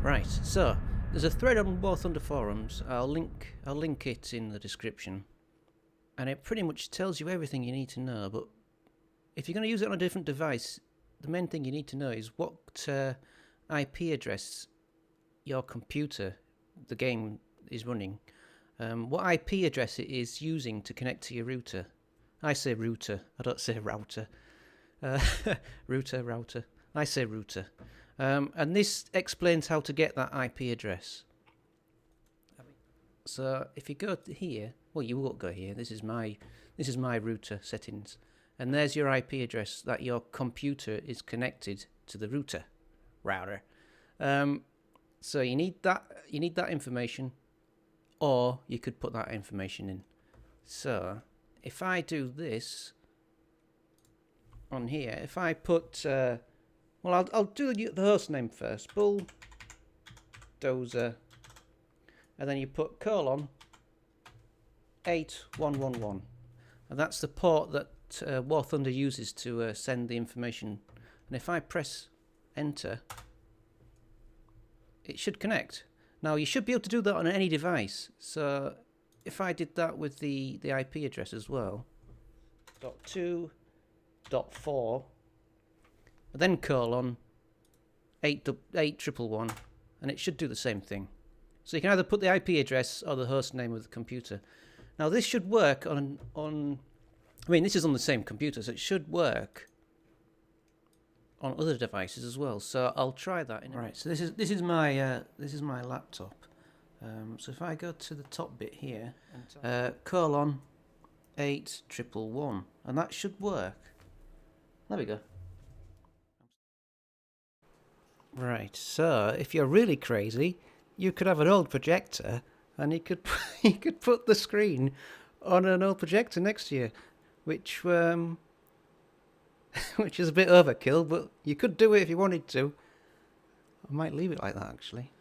Right, so there's a thread on War Thunder forums. I'll link it in the description, and it pretty much tells you everything you need to know. But if you're going to use it on a different device, the main thing you need to know is what IP address your computer, the game, is running. What IP address it is using to connect to your router. I say router. I don't say router. Router. I say router. And this explains how to get that IP address. So if you go here, well, you won't go here. This is my router settings, and there's your IP address that your computer is connected to the router. So you need that information, or you could put that information in. So if I do this on here, if I put well, I'll do the host name first, Bulldozer, and then you put colon 8111, and that's the port that War Thunder uses to send the information. And if I press enter, it should connect. Now you should be able to do that on any device. So if I did that with the IP address as well, .2.4, then colon 8111, and it should do the same thing. So you can either put the IP address or the host name of the computer. Now this should work on I mean, this is on the same computer, so it should work on other devices as well. So I'll try that. Right. So this is my laptop. So if I go to the top bit here, colon 8111, and that should work. There we go. Right, so if you're really crazy, you could have an old projector, and you could put the screen on an old projector next to you, which which is a bit overkill, but you could do it if you wanted to. I might leave it like that, actually.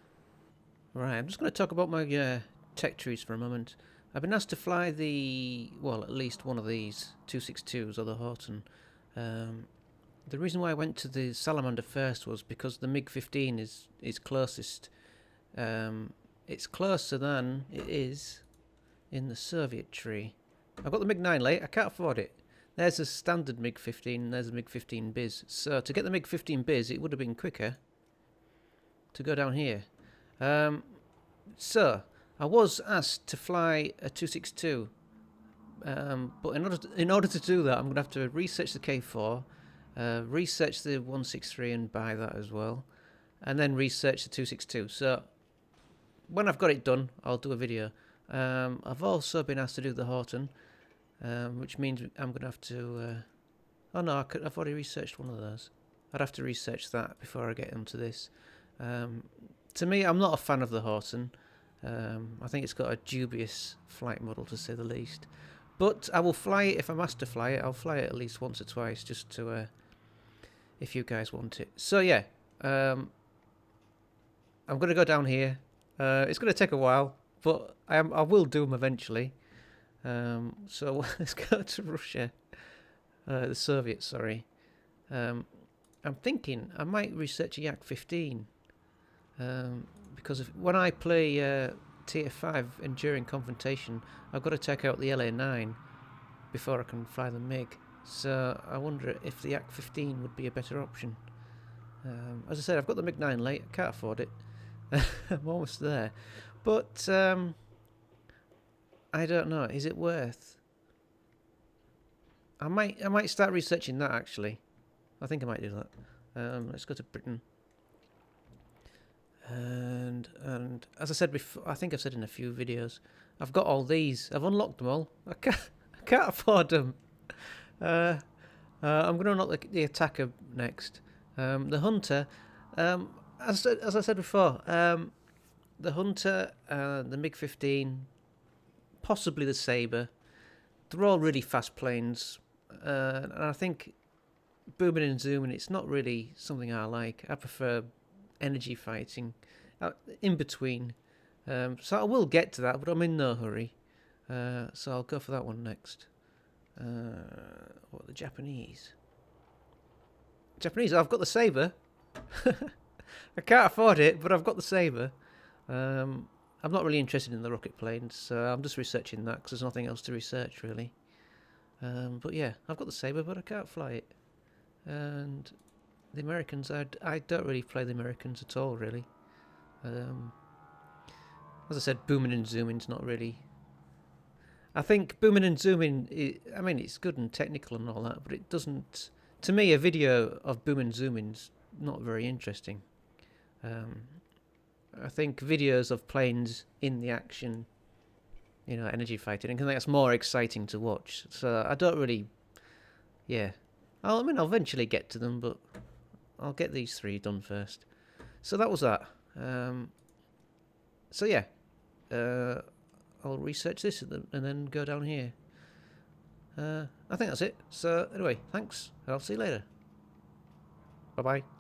Right, I'm just going to talk about my tech trees for a moment. I've been asked to fly at least one of these 262s or the Horton. The reason why I went to the Salamander first was because the MiG-15 is closest. It's closer than it is in the Soviet tree. I've got the MiG-9 late. I can't afford it. There's a standard MiG-15, and there's a MiG-15 Biz. So to get the MiG-15 Biz, it would have been quicker to go down here. So I was asked to fly a 262, but in order to do that, I'm going to have to research the K4. Research the 163 and buy that as well, and then research the 262. So when I've got it done, I'll do a video. I've also been asked to do the Horton, which means I'm going to have to oh no, I've already researched one of those. I'd have to research that before I get into this. To me, I'm not a fan of the Horton. I think it's got a dubious flight model, to say the least, but I will fly it. If I'm asked to fly it, I'll fly it at least once or twice, just to if you guys want it. So yeah, I'm going to go down here. It's going to take a while, but I will do them eventually. So let's go to Russia. The Soviets, sorry. I'm thinking I might research a Yak-15. Because when I play Tier 5 Enduring Confrontation, I've got to take out the LA-9 before I can fly the MiG. So I wonder if the Yak-15 would be a better option. As I said, I've got the MiG-9 late. I can't afford it. I'm almost there. But I don't know. Is it worth? I might start researching that, actually. I think I might do that. Let's go to Britain. And as I said before, I think I've said in a few videos, I've got all these. I've unlocked them all. I can't afford them. I'm going to unlock the Attacker next. The Hunter, as I said before, the Hunter, the MiG-15, possibly the Sabre. They're all really fast planes, and I think booming and zooming, it's not really something I like. I prefer energy fighting, in between. So I will get to that, but I'm in no hurry. So I'll go for that one next. What, the Japanese? I've got the Sabre. I can't afford it, but I've got the Sabre. I'm not really interested in the rocket planes, so I'm just researching that because there's nothing else to research really. But yeah, I've got the Sabre, but I can't fly it. And the Americans, I don't really play the Americans at all, really. As I said, booming and zooming's not really. I think booming and zooming, I mean, it's good and technical and all that, but it doesn't. To me, a video of boom and zooming's not very interesting. I think videos of planes in the action, energy fighting, I think that's more exciting to watch. So I don't really, yeah. I'll eventually get to them, but I'll get these 3 done first. So that was that. So yeah, I'll research this and then go down here. I think that's it. So anyway, thanks. I'll see you later. Bye bye.